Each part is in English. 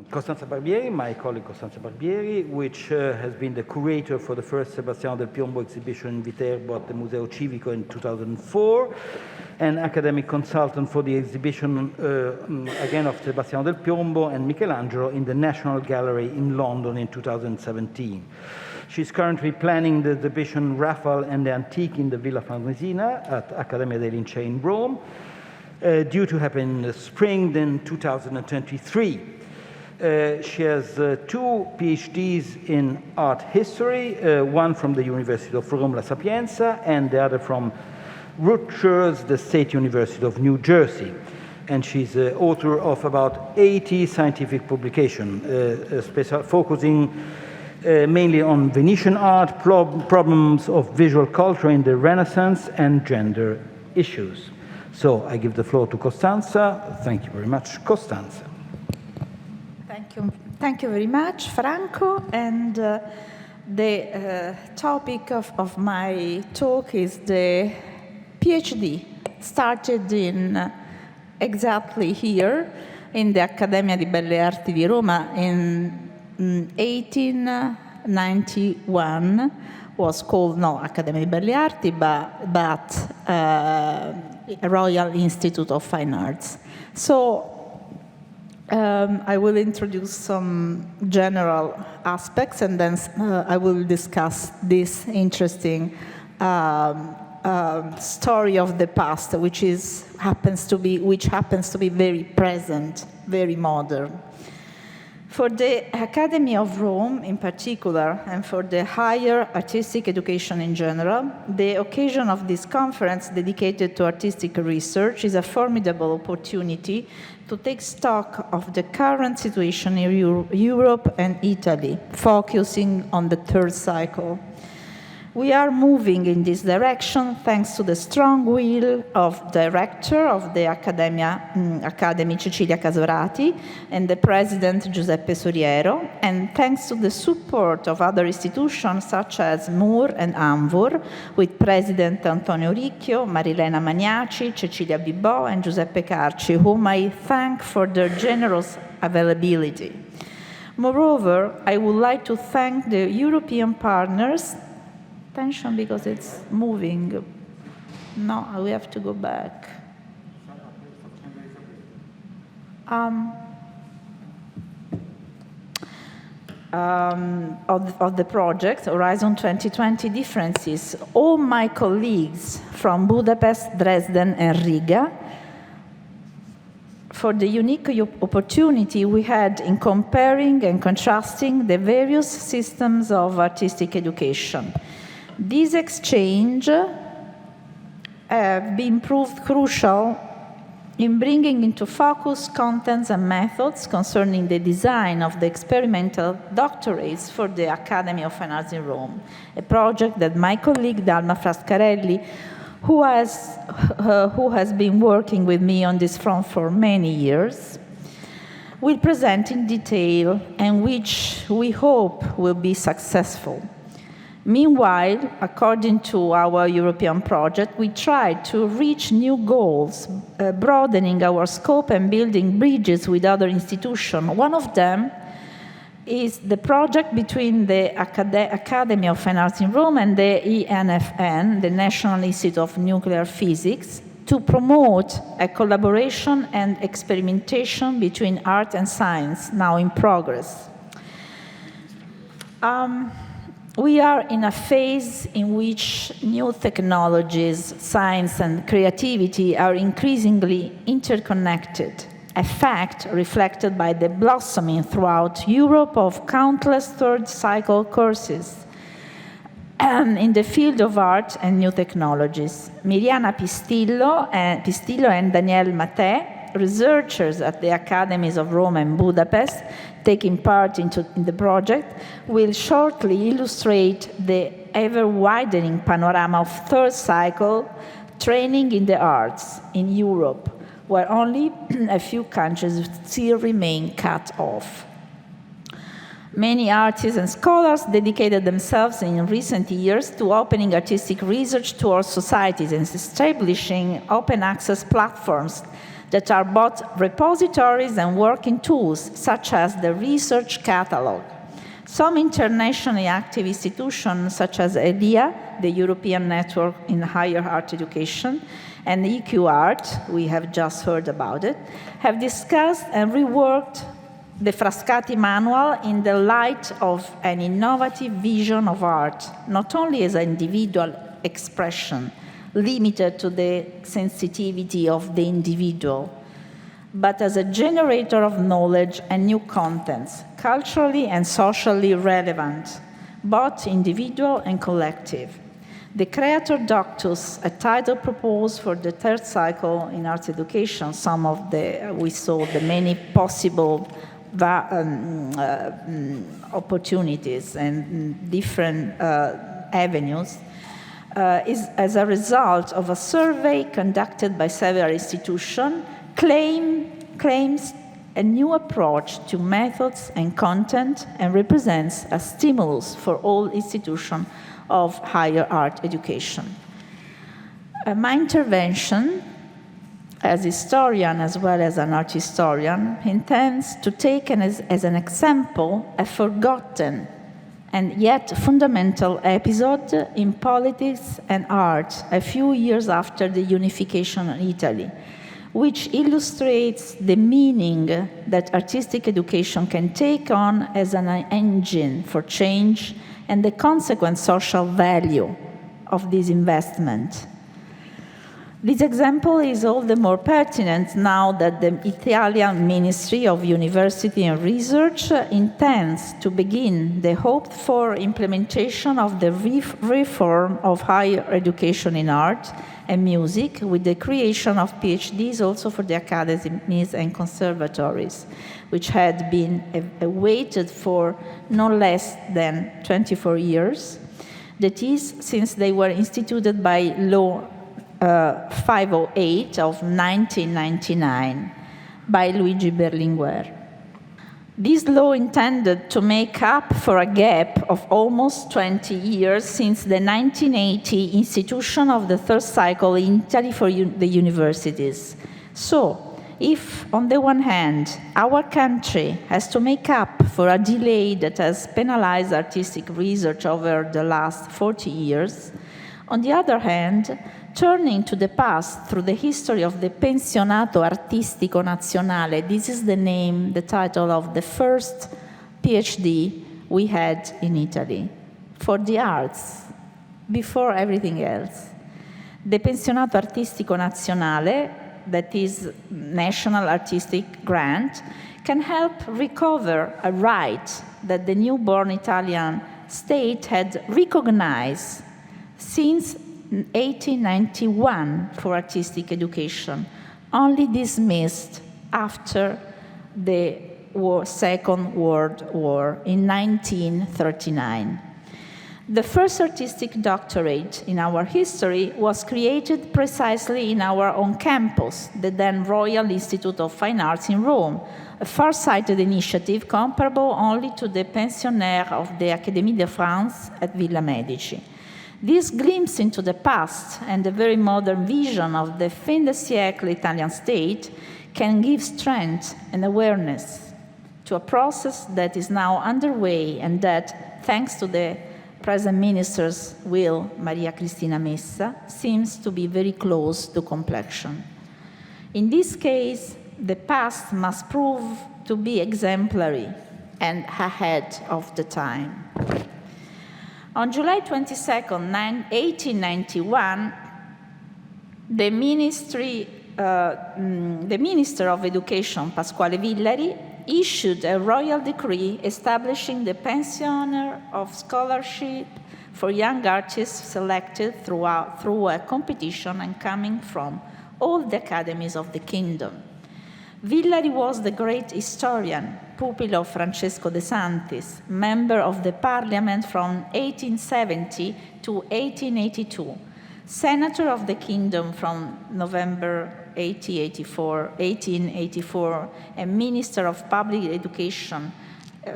Costanza Barbieri, my colleague Costanza Barbieri, which has been the curator for the first Sebastiano del Piombo exhibition in Viterbo at the Museo Civico in 2004, and academic consultant for the exhibition again of Sebastiano del Piombo and Michelangelo in the National Gallery in London in 2017. She's currently planning the exhibition Raphael and the Antique in the Villa Farnesina at Accademia dei Lincei in Rome, due to happen in the spring in 2023. She has two PhDs in art history, one from the University of Rome La Sapienza and the other from Rutgers, the State University of New Jersey. And she's author of about 80 scientific publications, focusing mainly on Venetian art, problems of visual culture in the Renaissance, and gender issues. So I give the floor to Costanza. Thank you very much, Costanza. Thank you very much, Franco. And the topic of my talk is the PhD, started in exactly here in the Accademia di Belle Arti di Roma in 1891. Was called no Accademia di Belle Arti, but Royal Institute of Fine Arts. So I will introduce some general aspects, and then I will discuss this interesting story of the past, which happens to be very present, very modern. For the Academy of Rome in particular, and for the higher artistic education in general, the occasion of this conference dedicated to artistic research is a formidable opportunity to take stock of the current situation in Europe and Italy, focusing on the third cycle. We are moving in this direction thanks to the strong will of the Rector of the Academy, Cecilia Casorati, and the President, Giuseppe Soriero, and thanks to the support of other institutions such as ANVUR and ANVUR, with President Antonio Uricchio, Marilena Magnaci, Cecilia Bibò, and Giuseppe Carci, whom I thank for their generous availability. Moreover, I would like to thank the European partners. Attention, because it's moving. No, we have to go back. Of the project, Horizon 2020 differences, all my colleagues from Budapest, Dresden, and Riga, for the unique opportunity we had in comparing and contrasting the various systems of artistic education. This exchange have been proved crucial in bringing into focus contents and methods concerning the design of the experimental doctorates for the Academy of Fine Arts in Rome, a project that my colleague Dalma Frascarelli, who has been working with me on this front for many years, will present in detail, and which we hope will be successful. Meanwhile, according to our European project, we tried to reach new goals, broadening our scope and building bridges with other institutions. One of them is the project between the Academy of Fine Arts in Rome and the ENFN, the National Institute of Nuclear Physics, to promote a collaboration and experimentation between art and science, now in progress. We are in a phase in which new technologies, science, and creativity are increasingly interconnected, a fact reflected by the blossoming throughout Europe of countless third-cycle courses in the field of art and new technologies. Miriana Pistillo and Danielle Maté, researchers at the Academies of Rome and Budapest, taking part in the project, will shortly illustrate the ever-widening panorama of third-cycle training in the arts in Europe, where only a few countries still remain cut off. Many artists and scholars dedicated themselves in recent years to opening artistic research to our societies and establishing open access platforms that are both repositories and working tools, such as the research catalog. Some internationally active institutions, such as ELIA, the European Network in Higher Art Education, and EQ Art, we have just heard about it, have discussed and reworked the Frascati Manual in the light of an innovative vision of art, not only as an individual expression, limited to the sensitivity of the individual, but as a generator of knowledge and new contents, culturally and socially relevant, both individual and collective. The Creator Doctus, a title proposed for the third cycle in arts education, we saw the many possible opportunities and different avenues, is as a result of a survey conducted by several institutions, claims a new approach to methods and content and represents a stimulus for all institutions of higher art education. My intervention as historian as well as an art historian intends to take as an example a forgotten and yet fundamental episode in politics and art a few years after the unification of Italy, which illustrates the meaning that artistic education can take on as an engine for change and the consequent social value of this investment. This example is all the more pertinent now that the Italian Ministry of University and Research intends to begin the hoped-for implementation of the reform of higher education in art and music with the creation of PhDs also for the academies and conservatories, which had been awaited for no less than 24 years. That is, since they were instituted by Law 508 of 1999 by Luigi Berlinguer. This law intended to make up for a gap of almost 20 years since the 1980 institution of the third cycle in Italy for the universities. So, if on the one hand, our country has to make up for a delay that has penalized artistic research over the last 40 years, on the other hand, turning to the past through the history of the Pensionato Artistico Nazionale, this is the title of the first PhD we had in Italy for the arts, before everything else. The Pensionato Artistico Nazionale, that is national artistic grant, can help recover a right that the newborn Italian state had recognized since 1891 for artistic education, only dismissed after the Second World War in 1939. The first artistic doctorate in our history was created precisely in our own campus, the then Royal Institute of Fine Arts in Rome, a far-sighted initiative comparable only to the pensionnaire of the Académie de France at Villa Medici. This glimpse into the past and the very modern vision of the fin de siècle Italian state can give strength and awareness to a process that is now underway and that, thanks to the present minister's will, Maria Cristina Messa, seems to be very close to completion. In this case, the past must prove to be exemplary and ahead of the time. On July 22nd, 1891, the Minister of Education, Pasquale Villari, issued a royal decree establishing the pensioner of scholarship for young artists selected through a competition and coming from all the academies of the kingdom. Villari was the great historian, pupil of Francesco de Santis, member of the parliament from 1870 to 1882, senator of the kingdom from November 1884, and minister of public education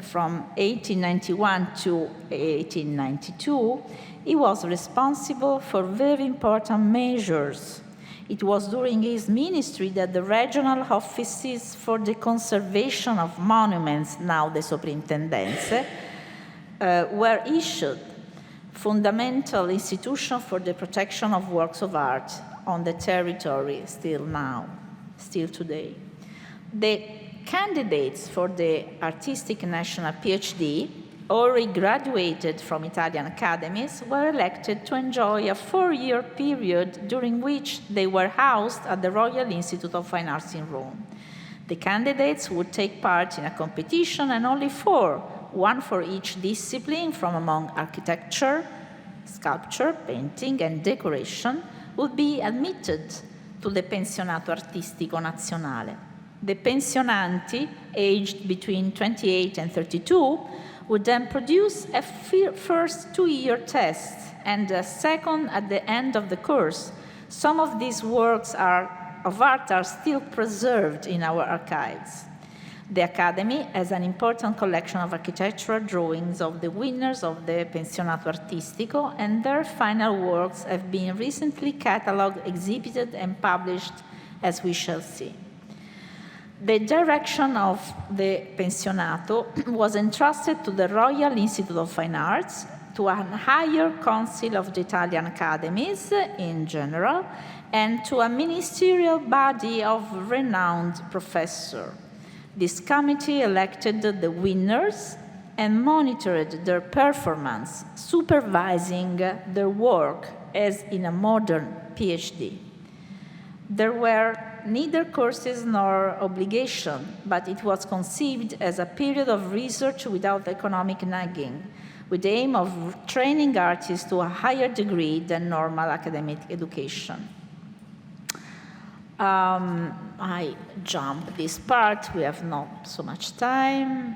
from 1891 to 1892. He was responsible for very important measures It was during his ministry that the regional offices for the conservation of monuments, now the Soprintendenze, were issued, fundamental institution for the protection of works of art on the territory still today. The candidates for the Artistic National PhD, already graduated from Italian academies, were elected to enjoy a 4-year period during which they were housed at the Royal Institute of Fine Arts in Rome. The candidates would take part in a competition, and only 4, one for each discipline from among architecture, sculpture, painting, and decoration, would be admitted to the Pensionato Artistico Nazionale. The pensionanti, aged between 28 and 32, would then produce a first 2-year test and a second at the end of the course. Some of these works of art are still preserved in our archives. The Academy has an important collection of architectural drawings of the winners of the Pensionato Artistico, and their final works have been recently catalogued, exhibited, and published, as we shall see. The direction of the Pensionato was entrusted to the Royal Institute of Fine Arts, to a higher council of the Italian academies in general, and to a ministerial body of renowned professors. This committee elected the winners and monitored their performance, supervising their work as in a modern PhD. There were neither courses nor obligation, but it was conceived as a period of research without economic nagging, with the aim of training artists to a higher degree than normal academic education. I jump this part, we have not so much time.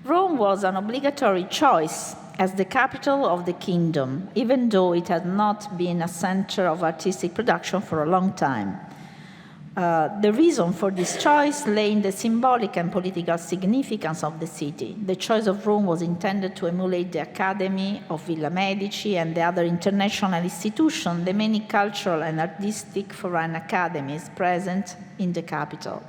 Rome was an obligatory choice as the capital of the kingdom, even though it had not been a center of artistic production for a long time. The reason for this choice lay in the symbolic and political significance of the city. The choice of Rome was intended to emulate the Academy of Villa Medici and the other international institutions, the many cultural and artistic foreign academies present in the capital.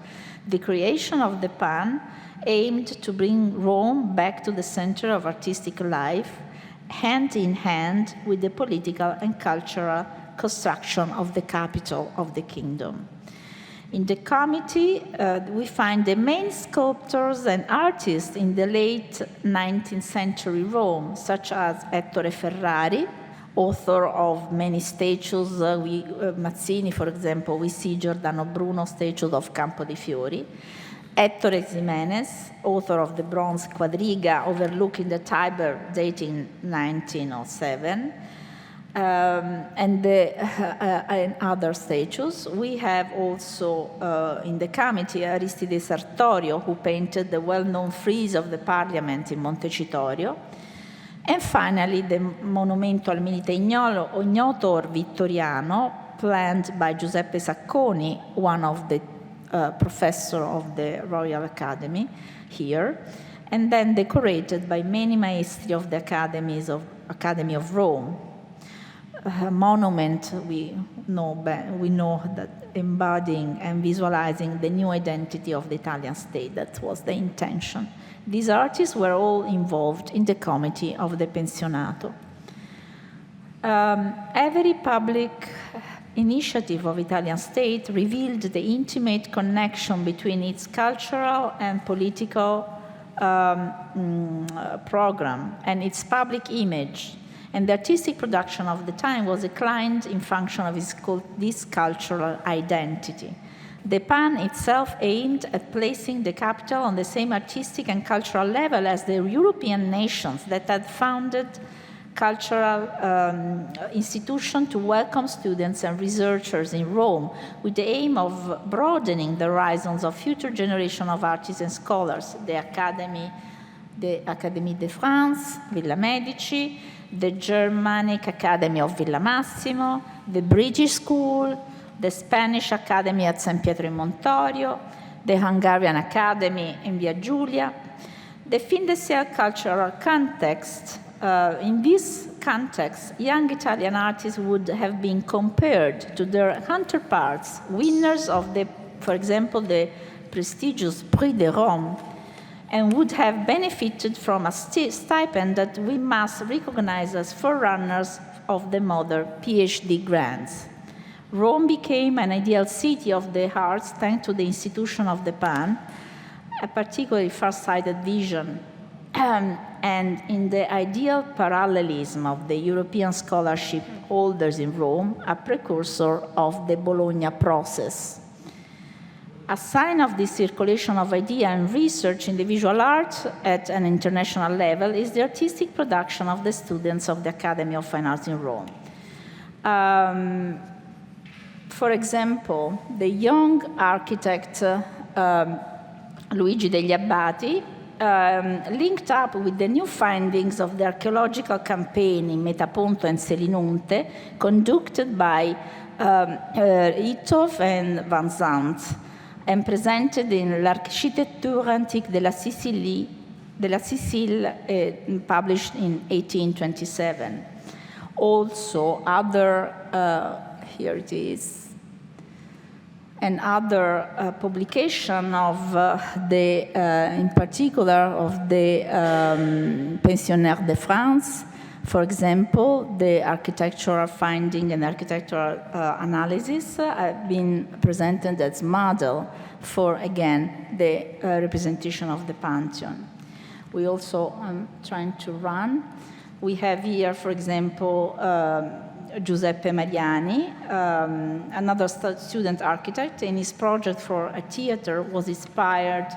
The creation of the PAN aimed to bring Rome back to the center of artistic life, hand in hand with the political and cultural construction of the capital of the kingdom. In the committee, we find the main sculptors and artists in the late 19th century Rome, such as Ettore Ferrari, author of many statues. Mazzini, for example, we see Giordano Bruno statue of Campo dei Fiori. Ettore Ximenes, author of the bronze quadriga overlooking the Tiber, dating 1907. And other statues. We have also in the committee Aristide Sartorio, who painted the well-known frieze of the Parliament in Montecitorio. And finally, the Monumento al Milite Ignoto or Vittoriano, planned by Giuseppe Sacconi, one of the professors of the Royal Academy here, and then decorated by many maestri of the Academy of Rome. A monument we know that embodying and visualizing the new identity of the Italian state. That was the intention. These artists were all involved in the committee of the Pensionato. Every public initiative of Italian state revealed the intimate connection between its cultural and political program and its public image. And the artistic production of the time was declined in function of this cultural identity. The PAN itself aimed at placing the capital on the same artistic and cultural level as the European nations that had founded cultural institutions to welcome students and researchers in Rome, with the aim of broadening the horizons of future generation of artists and scholars. The Académie de France, Villa Medici, the Germanic Academy of Villa Massimo, the British School, the Spanish Academy at San Pietro in Montorio, the Hungarian Academy in Via Giulia. The fin de siècle cultural context, in this context, young Italian artists would have been compared to their counterparts, winners of for example, the prestigious Prix de Rome, and would have benefited from a stipend that we must recognize as forerunners of the modern PhD grants. Rome became an ideal city of the arts thanks to the institution of the PAN, a particularly far-sighted vision, and in the ideal parallelism of the European scholarship holders in Rome, a precursor of the Bologna process. A sign of this circulation of idea and research in the visual arts at an international level is the artistic production of the students of the Academy of Fine Arts in Rome. For example, the young architect Luigi degli Abbati linked up with the new findings of the archaeological campaign in Metaponto and Selinunte conducted by Rietveld and Van Zandt and presented in L'Architecture Antique de la Sicile, published in 1827. Also, here it is, another publication of in particular of the Pensionnaires de France. For example, the architectural finding and architectural analysis have been presented as model for, again, the representation of the Pantheon. We also trying to run. We have here, for example, Giuseppe Mariani, another student architect, and his project for a theater was inspired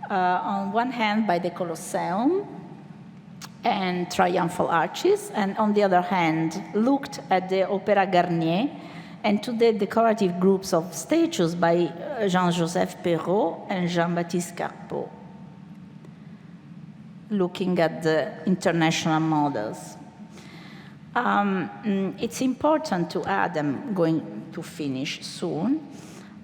on one hand by the Colosseum and triumphal arches, and on the other hand looked at the Opera Garnier and to the decorative groups of statues by Jean-Joseph Perrault and Jean-Baptiste Carpeaux, looking at the international models. It's important to add, I'm going to finish soon,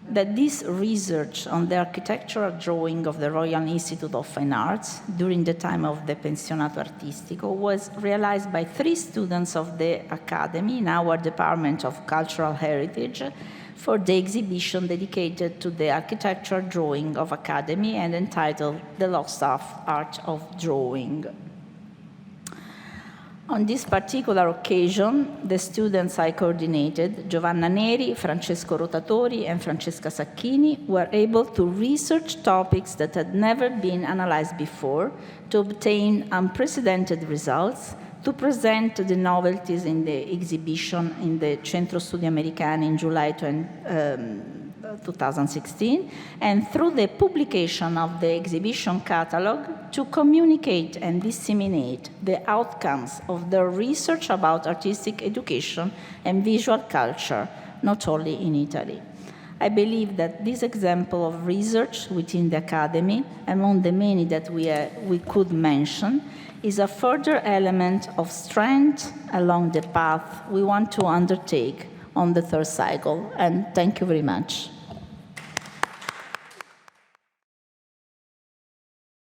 that this research on the architectural drawing of the Royal Institute of Fine Arts during the time of the Pensionato Artistico was realized by 3 students of the Academy in our Department of Cultural Heritage for the exhibition dedicated to the architectural drawing of Academy and entitled The Lost Art of Drawing. On this particular occasion, the students I coordinated, Giovanna Neri, Francesco Rotatori, and Francesca Sacchini, were able to research topics that had never been analyzed before, to obtain unprecedented results, to present the novelties in the exhibition in the Centro Studi Americani in July 2016, and through the publication of the exhibition catalog to communicate and disseminate the outcomes of their research about artistic education and visual culture, not only in Italy. I believe that this example of research within the Academy, among the many that we could mention, is a further element of strength along the path we want to undertake on the 3rd cycle. And thank you very much.